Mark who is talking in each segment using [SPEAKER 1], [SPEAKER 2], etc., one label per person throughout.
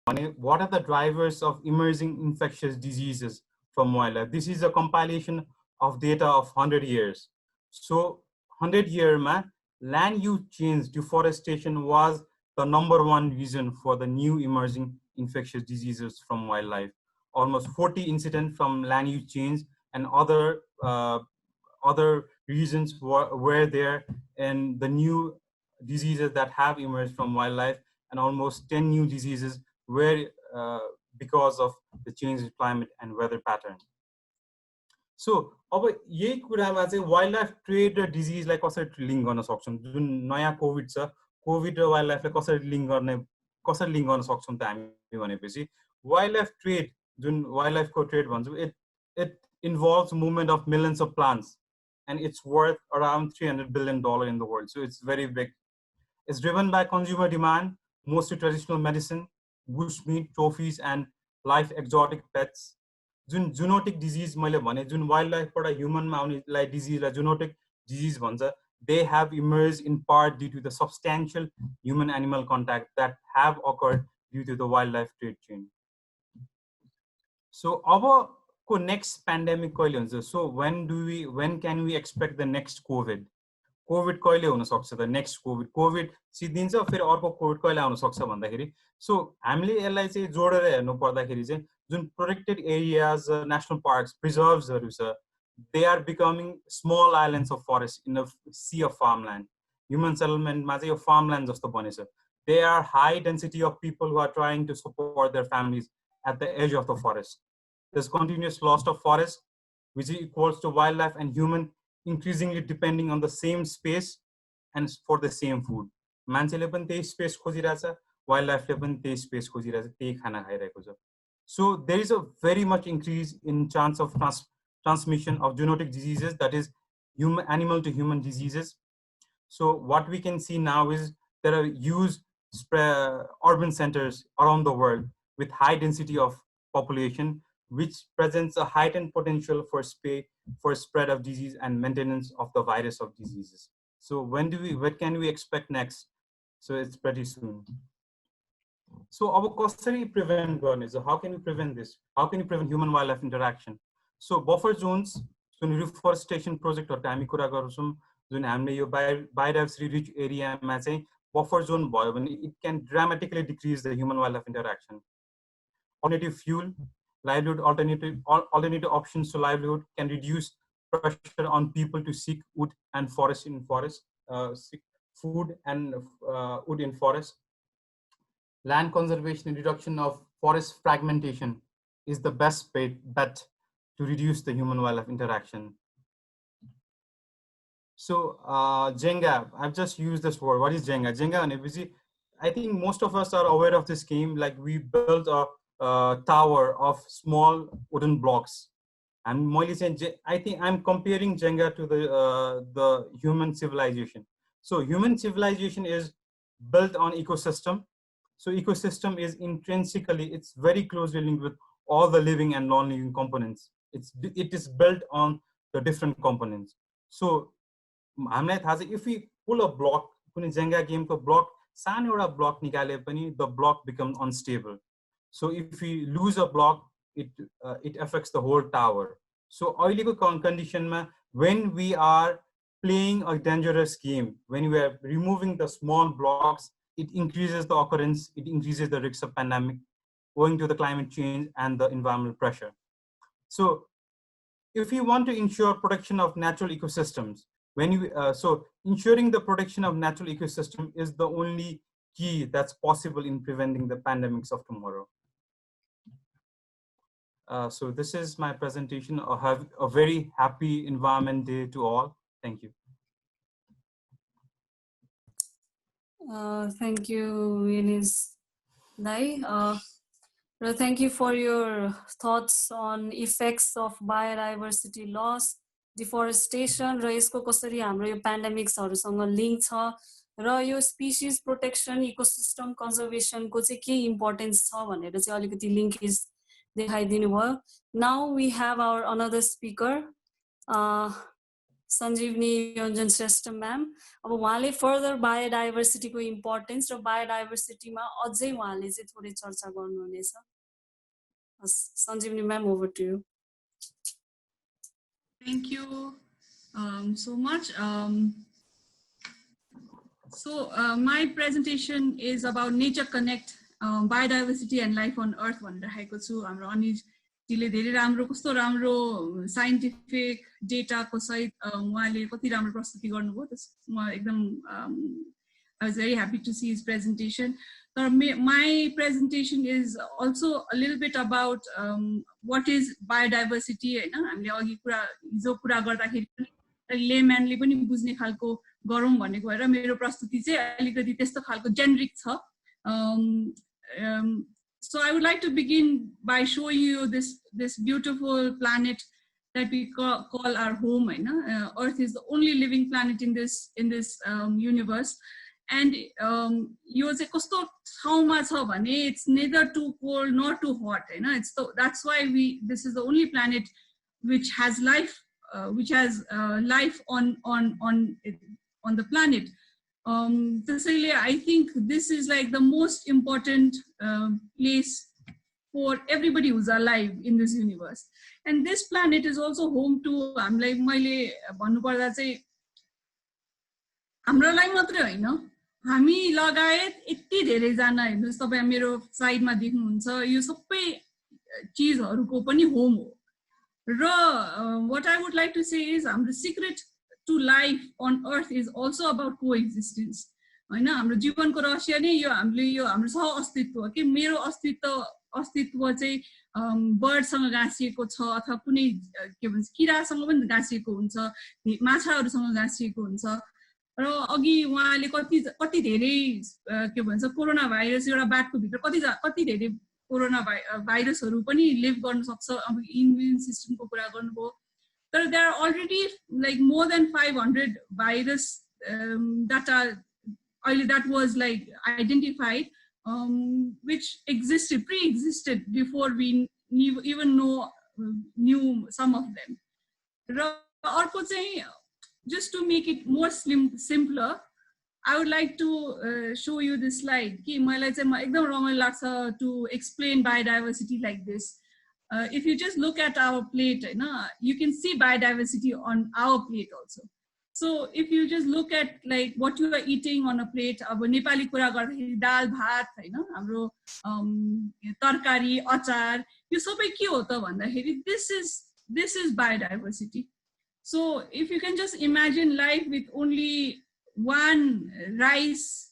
[SPEAKER 1] what are the drivers of emerging infectious diseases from wildlife? This is a compilation of data of 100 years. So 100 year ma, land use change, deforestation was the #1 reason for the new emerging infectious diseases from wildlife. Almost 40 incidents from land use change and other reasons were there, and the new diseases that have emerged from wildlife, and almost 10 new diseases were because of the change in climate and weather pattern. So अब यही कुरामा चाहिँ wildlife trade र डिजिजलाई कसरी link गर्न सक्छौँ? जुन नयाँ कोभिड छ, कोभिड र वाइल्डलाइफलाई कसरी लिङ्क गर्न सक्छौँ त हामी भनेपछि वाइल्डलाइफ ट्रेड, जुन वाइल्डलाइफको ट्रेड भन्छौँ, it involves movement of millions of plants, and it's worth around $300 billion in the world. So it's very big. It's driven by consumer demand, mostly traditional medicine, bush meat, trophies, and life exotic pets. जुन zoonotic disease मैले भने, जुन वाइल्डलाइफबाट ह्युमनमा आउनेलाई डिजिजलाई zoonotic disease भन्छ, they have emerged in part due to the substantial human-animal contact that have occurred due to the wildlife trade chain. So our next pandemic कहिले हुन्छ? So when can we expect the next COVID? Covid कहिले हुन सक्छ त? Next covid सिद्धिन्छ, फेरि अर्को covid कहिले आउन सक्छ भन्दाखेरि, सो हामीले यसलाई चाहिँ जोडेर हेर्नु पर्दाखेरि चाहिँ जुन प्रोटेक्टेड एरियाज, नेसनल पार्क्स, प्रिजर्भ्सहरू छ, they are becoming small islands of forest in a sea of farmland. Human सेटलमेन्टमा चाहिँ यो फार्मल्यान्ड जस्तो बनेछ. They are high density of people who are trying to support their families at the edge of the forest. There's continuous loss of forest, which is equals to wildlife and human increasingly depending on the same space and for the same food. मान्छेले पनि त्यही space खोजिरहेछ, वाइल्डलाइफले पनि त्यही space खोजिरहेछ, त्यही खाना खाइरहेको छ. So there is a very much increase in chance of transmission of zoonotic diseases, that is animal to human diseases. So what we can see now is there are huge urban centers around the world with high density of population, which presents a heightened potential for spread of disease and maintenance of the virus of diseases. So what can we expect next? So it's pretty soon. So our कसरी prevent गर्ने? So how can we prevent this? How can we prevent human wildlife interaction? So buffer zones, जुन reforestation projectहरुको हामी कुरा गर्छौं, जुन हामीले यो biodiversity rich एरियामा चाहिँ buffer zone भयो भने it can dramatically decrease the human wildlife interaction. Alternative fuel, livelihood, alternative options to livelihood can reduce pressure on people to seek wood and seek food and wood in forest. Land conservation and reduction of forest fragmentation is the best bet to reduce the human wildlife interaction. So Jenga, I've just used this word. What is Jenga? Jenga, I think most of us are aware of this game. Like we built a tower of small wooden blocks, and I think I'm comparing Jenga to the human civilization. So human civilization is built on ecosystem. So ecosystem is intrinsically, it's very closely linked with all the living and non-living components. It is built on the different components. So if we pull a block, Jenga game ko block, सानो block निकाले पनि the block becomes unstable. So if we lose a block, it affects the whole tower. So अहिलेको conditionमा, when we are playing a dangerous game, when we are removing the small blocks, it increases the occurrence, it increases the risk of pandemic owing to the climate change and the environmental pressure. So if we want to ensure protection of natural ecosystems, so ensuring the protection of natural ecosystem is the only key that's possible in preventing the pandemics of tomorrow. So this is my presentation. I have a very happy Environment Day to all. Thank you.
[SPEAKER 2] Thank you, Eunice Dai. Thank you for your thoughts on effects of biodiversity loss, deforestation, र यसको कसरी हाम्रो यो पेन्डेमिक्सहरुसँग link छ, र यो species protection, ecosystem conservation को चाहिँ के इम्पोर्टेन्स छ भनेर चाहिँ अलिकति लिंकेज देखाइदिनु भयो. Now we have our another speaker, Sanjeevani Yonjan Shrestha ma'am अब उहाँले फर्दर बायोडाइभर्सिटीको इम्पोर्टेन्स र बायोडाइभर्सिटीमा अझै उहाँले चाहिँ थोरै चर्चा गर्नुहुनेछ Sanjeevani ma'am over to you
[SPEAKER 3] Thank you so much. My presentation is about Nature Connect, biodiversity and life on Earth. भनिरहेको छु हाम्रो अनिजले धेरै राम्रो कस्तो राम्रो साइन्टिफिक डेटाको सहित उहाँले कति राम्रो प्रस्तुति गर्नुभयो त्यसमा एकदम I was very happy to see his presentation. My presentation is also a little bit about what is biodiversity. हामीले अघि हिजो कुरा गर्दाखेरि लेम्यानले पनि बुझ्ने खालको गरौँ भनेको भएर मेरो प्रस्तुति चाहिँ अलिकति त्यस्तो खालको जेनरिक छ. So I would like to begin by showing you this beautiful planet that we call our home. Earth is the only living planet in this universe. And यो चाहिँ कस्तो ठाउँमा छ भने it's neither too cold nor too hot. That's why this is the only planet which has life on the planet. त्यसैले I think this is like the most important place for everybody who's alive in this universe. And this planet is also home to हामीलाई मैले भन्नुपर्दा चाहिँ हाम्रोलाई मात्रै होइन हामी लगायत यति धेरै जना हेर्नुस् तपाई मेरो साइडमा देख्नुहुन्छ यो सबै चीजहरुको पनि होम हो र what I would like to say is हाम्रो secret to life on earth is also about coexistence. हैन हाम्रो जीवनको रहस्य नै यो हाम्रो सह अस्तित्व के मेरो अस्तित्व चाहिँ बर्डसँग गाँसिएको छ अथवा कुनै के भन्छ किरासँग पनि गाँसिएको हुन्छ माछाहरुसँग गाँसिएको हुन्छ र अघि उहाँले कति धेरै के भन्छ कोरोना भाइरस एउटा बाटको भित्र कति धेरै कोरोना भाइरसहरु पनि लिभ गर्न सक्छ अब इम्युन सिस्टमको कुरा गर्नुभयो तर there are already like more than 500 virus that was like identified which pre-existed before we even knew some of them. र अर्को चाहिँ just to make it more simpler, I would like to show you this slide. कि मलाई चाहिँ एकदम रमाइलो लाग्छ to explain biodiversity like this. If you just look at our plate, you can see biodiversity on our plate also. So if you just look at like what you are eating on a plate, अब नेपाली कुरा गर्दाखेरि दाल भात हैन हाम्रो तरकारी अचार यो सबै के हो त भन्दाखेरि this is biodiversity. So if you can just imagine life with only one rice,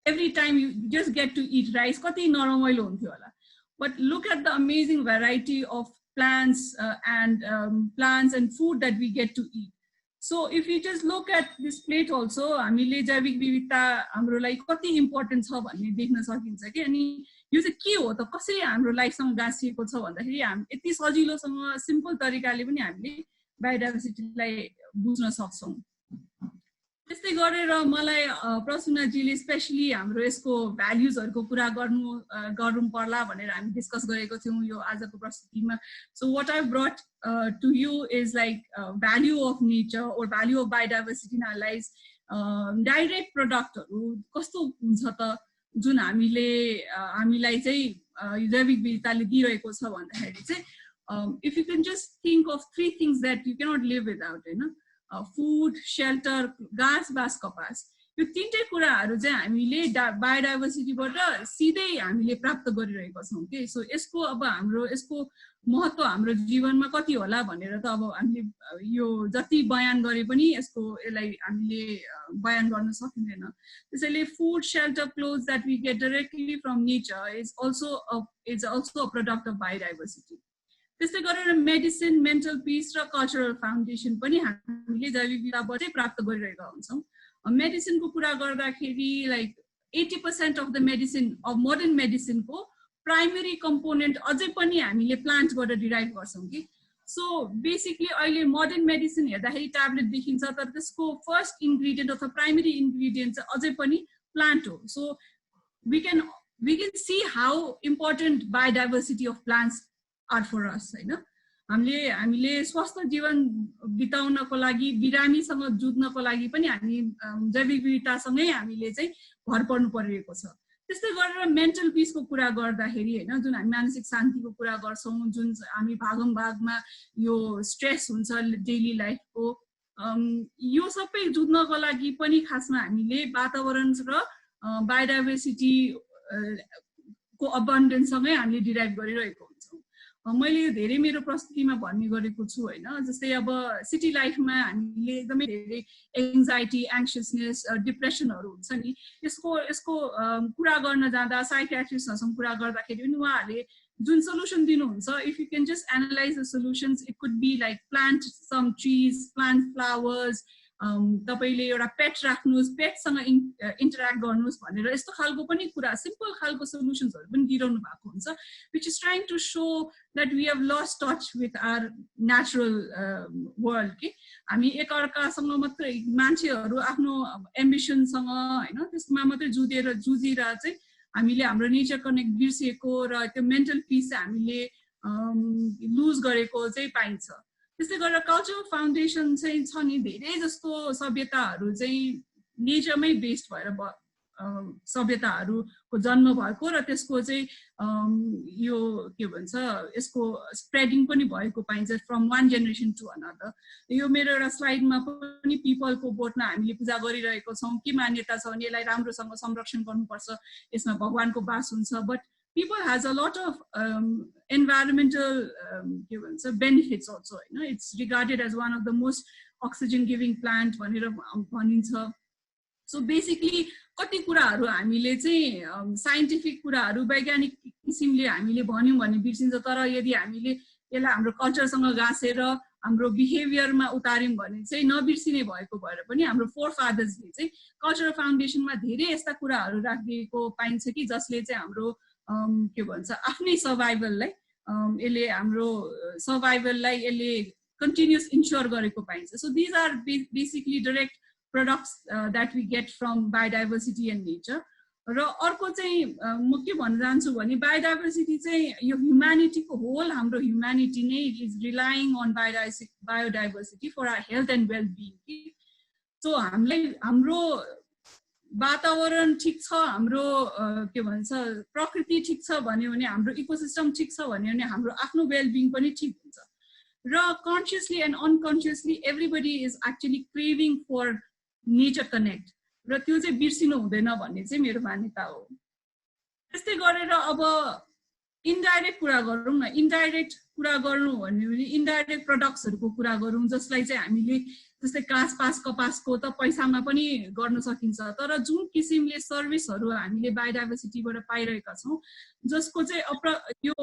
[SPEAKER 3] every time you just get to eat rice, कति नरमाइलो हुन्थ्यो होला. But look at the amazing variety of plants and food that we get to eat. So if you just look at this plate also, हामीले जैविक विविधता हाम्रो लागि कति important छ भन्ने देख्न सकिन्छ के अनि यो चाहिँ के हो त कसरी हाम्रो लाइफसँग गाँसिएको छ भन्दाखेरि हामी यति सजिलोसँग सिम्पल तरिकाले पनि हामीले बायोडाइभर्सिटीलाई बुझ्न सक्छौं. त्यस्तै गरेर मलाई प्रसन्नजीले स्पेशली हाम्रो यसको भ्याल्युजहरुको कुरा गरौँ पर्ला भनेर हामी डिस्कस गरेको थियौं यो आजको प्रस्तुतिमा. So what I brought to you is like value of nature or value of biodiversity in our lives. Direct प्रोडक्टहरु कस्तो हुन्छ त जुन हामीलाई चाहिँ जैविक विविधताले दिइरहेको छ भन्दाखेरि चाहिँ if you can just think of 3 things that you cannot live without, food, shelter, घाँस बास कपास यो तीनटै कुराहरु चाहिँ हामीले बायोडाइभर्सिटीबाट सिधै हामीले प्राप्त गरिरहेका छौं के. सो यसको अब यसको महत्व हाम्रो जीवनमा कति होला भनेर त अब हामीले यो जति बयान गरे पनि यसलाई हामीले बयान गर्न सकिदैन. त्यसैले food, shelter, clothes that we get directly from nature is also a product of biodiversity. त्यस्तै गरेर मेडिसिन, मेन्टल पीस र कल्चरल फाउन्डेसन पनि हामीले जैविक विविधताबाटै प्राप्त गरिरहेका हुन्छौं. मेडिसिनको कुरा गर्दाखेरि like 80% of the medicine of modern medicine को प्राइमरी कम्पोनेन्ट अझै पनि हामीले प्लान्टबाट डिराइभ गर्छौं कि. सो बेसिकली अहिले मोडर्न मेडिसिन हेर्दाखेरि ट्याब्लेट देखिन्छ तर त्यसको फर्स्ट इन्ग्रेडिएन्ट अथवा प्राइमरी इन्ग्रेडिएन्ट चाहिँ अझै पनि प्लान्ट हो. So we can see how important biodiversity of plants are for us, हैन. हामीले स्वस्थ जीवन बिताउनको लागि बिरामीसँग जुझ्नको लागि पनि हामी जैविक विविधतासँगै हामीले चाहिँ भर पर्नु परिरहेको छ। त्यस्तै गरेर मेन्टल पिसको कुरा गर्दाखेरि हैन जुन हामी मानसिक शान्तिको कुरा गर्छौं, जुन हामी भागमा यो स्ट्रेस हुन्छ डेली लाइफको, यो सबै जुझ्नको लागि पनि खासमा हामीले वातावरण र बायोडाइभर्सिटी को अबन्डेन्ससँगै हामीले डिराइभ गरिरहेको हुन्छौँ। मैले यो धेरै मेरो प्रस्तुतिमा भन्ने गरेको छु हैन, जस्तै अब सिटी लाइफमा हामीले एकदमै धेरै एङ्जाइटी, एङ्सियसनेस, डिप्रेसनहरू हुन्छ नि, यसको कुरा गर्न जाँदा साइकियाट्रिस्टहरुसँग कुरा गर्दाखेरि पनि उहाँहरूले जुन सल्युसन दिनुहुन्छ, if you can just analyse the solutions, it could be like plant some trees, plant flowers, तपाईले एउटा पेट राख्नुस्, पेटसँग इन्टरेक्ट गर्नुस् भनेर यस्तो खालको पनि कुरा, सिम्पल खालको सल्युसन्सहरू पनि दिइरहनु भएको हुन्छ, which is trying to show that we have lost touch with our natural world के हामी एकअर्कासँग मात्रै मान्छेहरू आफ्नो एम्बिसनसँग हैन त्यसमा मात्रै जुझिरा चाहिँ हामीले हाम्रो नेचर कनेक्ट बिर्सेको र त्यो मेन्टल पिस हामीले लुज गरेको चाहिँ पाइन्छ। त्यसै गरेर कल्चरल फाउन्डेसन चाहिँ छ नि, धेरै जस्तो सभ्यताहरू चाहिँ नेचरमै बेस्ड भएर सभ्यताहरूको जन्म भएको र त्यसको चाहिँ यो के भन्छ यसको स्प्रेडिङ पनि भएको पाइन्छ from one generation to another. यो मेरो एउटा स्लाइडमा पनि पिपलको बोटमा हामीले पूजा गरिरहेको छौँ, के मान्यता छ भने यसलाई राम्रोसँग संरक्षण गर्नुपर्छ, यसमा भगवानको बास हुन्छ, but people has a lot of environmental benefits also. It's regarded as one of the most oxygen giving plant. So basically, कति कुराहरु हामीले चाहिँ साइन्टिफिक कुराहरु वैज्ञानिक किसिमले हामीले भन्यौं भने बिर्सिन्छ, तर यदि हामीले यसलाई हाम्रो कल्चरसँग गाँसेर हाम्रो बिहेभियरमा उतार्यौं भने चाहिँ नबिर्सिने भएको भएर पनि हाम्रो फोर फादर्सले चाहिँ कल्चरल फाउन्डेसनमा धेरै यस्ता कुराहरु राखिदिएको पाइन्छ कि जसले चाहिँ हाम्रो के भन्छ आफ्नै सर्भाइभललाई यसले हाम्रो सर्भाइभललाई यसले कन्टिन्युअस इन्स्योर गरेको पाइन्छ। So these are basically direct products that we get from biodiversity and nature. र अर्को चाहिँ म के भन्न चाहन्छु भने biodiversity चाहिँ यो ह्युम्यानिटी को होल हाम्रो ह्युम्यानिटी नै is relying on biodiversity for our health and well being. So हामीलाई हाम्रो वातावरण ठीक छ, हाम्रो के भन्छ प्रकृति ठीक छ भन्यो भने, हाम्रो इकोसिस्टम ठीक छ भन्यो भने हाम्रो आफ्नो वेल बिङ पनि ठीक हुन्छ। र consciously and unconsciously everybody is actually craving for nature connect, र त्यो चाहिँ बिर्सिनु हुँदैन भन्ने चाहिँ मेरो मान्यता हो। त्यस्तै गरेर अब इन्डाइरेक्ट कुरा गरौँ न, इन्डाइरेक्ट कुरा गर्नु भन्यो भने इन्डाइरेक्ट प्रडक्ट्सहरुको कुरा गरौँ जसलाई चाहिँ हामीले जस्तै काँसपास कपासको त पैसामा पनि गर्न सकिन्छ, तर जुन किसिमले सर्भिसहरु हामीले बायोडाइभर्सिटीबाट पाइरहेका छौं जसको चाहिँ यो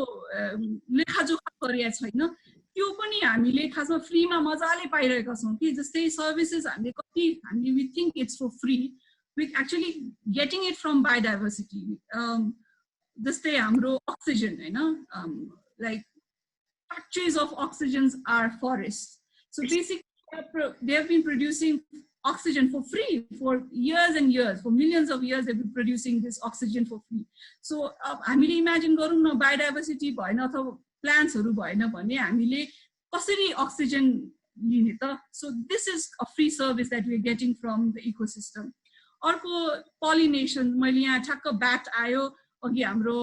[SPEAKER 3] लेखाजोखा गरिया छैन, त्यो पनि हामीले खासमा फ्रीमा मजाले पाइरहेका छौं कि जस्तै सर्भिसेस हामीले we think it's for free, we actually getting it from biodiversity. जस्तै हाम्रो oxygen हैन, like factories of oxygens are forests. So basically they have been producing oxygen for free for years and years, for millions of years they've been producing this oxygen for free. So हामीले imagine गरौँ न biodiversity भएन अथवा प्लान्ट्सहरु भएन भने हामीले कसरी oxygen लिने त? So this is a free service that we are getting from the ecosystem. अर्को pollination, मैले यहाँ ठ्याक्क ब्याट आयो अघि हाम्रो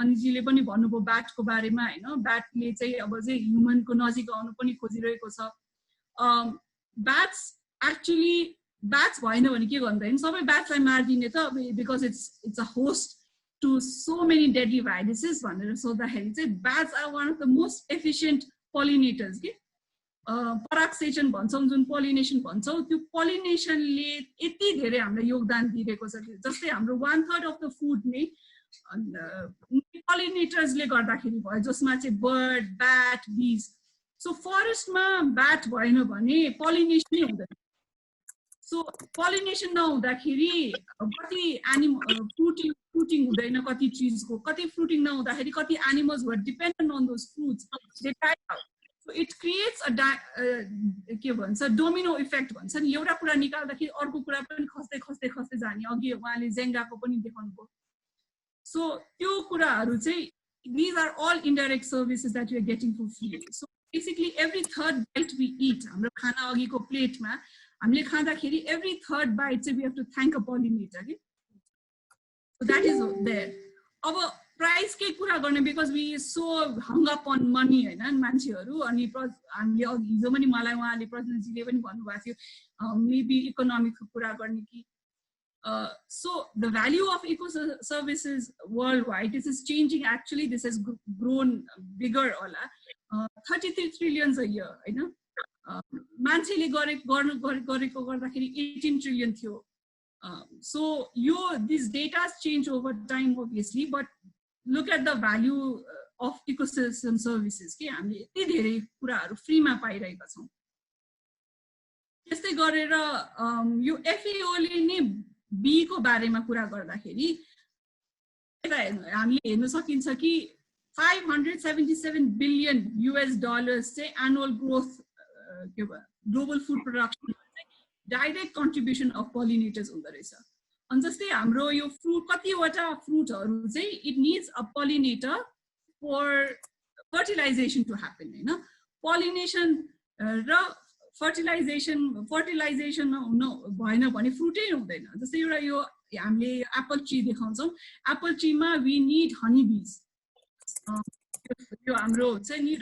[SPEAKER 3] अनिजीले पनि भन्नुभयो ब्याटको बारेमा हैन, ब्याटले चाहिँ अब चाहिँ ह्युमनको नजिक आउनु पनि खोजिरहेको छ। ब्याट्स भएन भने के गर्दैन, सबै ब्याट्सलाई मार्दिने त, because it's a host to so many deadly viruses भनेर सोच्दाखेरि चाहिँ bats are one of the most efficient pollinators के परागसेचन भन्छौं जुन पोलिनेसन भन्छौं, त्यो पोलिनेसनले यति धेरै हामीलाई योगदान दिएको छ। जस्तै हाम्रो 1/3 of the food नै पोलिनेटर्सले गर्दाखेरि भयो, जसमा चाहिँ बर्ड, ब्याट, बीज। सो फरेस्टमा ब्याट भएन भने पोलिनेसन नै हुँदैन। सो पोलिनेसन नहुँदाखेरि कति एनिमल फ्रुटिङ हुँदैन, कति ट्रीजको कति फ्रुटिङ नहुँदाखेरि कति animals were dependent on those fruits they die out. So it creates a के भन्छ डोमिनो इफेक्ट भन्छ नि, एउटा कुरा निकाल्दाखेरि अर्को कुरा पनि खस्दै खस्दै खस्दै जाने। अघि उहाँले जेङ्गाको पनि देखाउनुभयो। सो त्यो कुराहरू चाहिँ these are all indirect services that we are getting for free. So basically every third bite we eat, हाम्रो खाना अघिको प्लेटमा हामीले खाँदाखेरि every third bite we have to thank a pollinator. So that is there. अब price के कुरा गर्ने because we so hung up on money हैन मान्छेहरु अनि हामीले हिजो पनि मलाई उहाँले प्रतिनिधिले पनि भन्नुभएको थियो maybe economic कुरा गर्ने कि so the value of eco services worldwide, this is changing. Actually, this has grown bigger. 33 trillions a year. I know. मान्छेले गरेको गर्दाखेरि 18 trillion थियो. So these data change over time, obviously, but look at the value of ecosystem services. के हामीले यति धेरै कुराहरु फ्रीमा पाइरहेका छौं. त्यस्तै गरेर यो FAO ले नि B को बारेमा कुरा गर्दाखेरि हामीले हेर्न सकिन्छ कि $577 billion चाहिँ annual growth global food production direct contribution of pollinators हुँदो रहेछ. अनि जस्तै हाम्रो यो फ्रुट कतिवटा फ्रुटहरु चाहिँ it needs a pollinator for fertilization to happen हैन. Pollination र fertilization भएन भने फ्रुटै हुँदैन. जस्तै एउटा यो हामीले एप्पल ट्री देखाउँछौं. एप्पल ट्रीमा we need honey bees. यो हाम्रो चाहिँ नि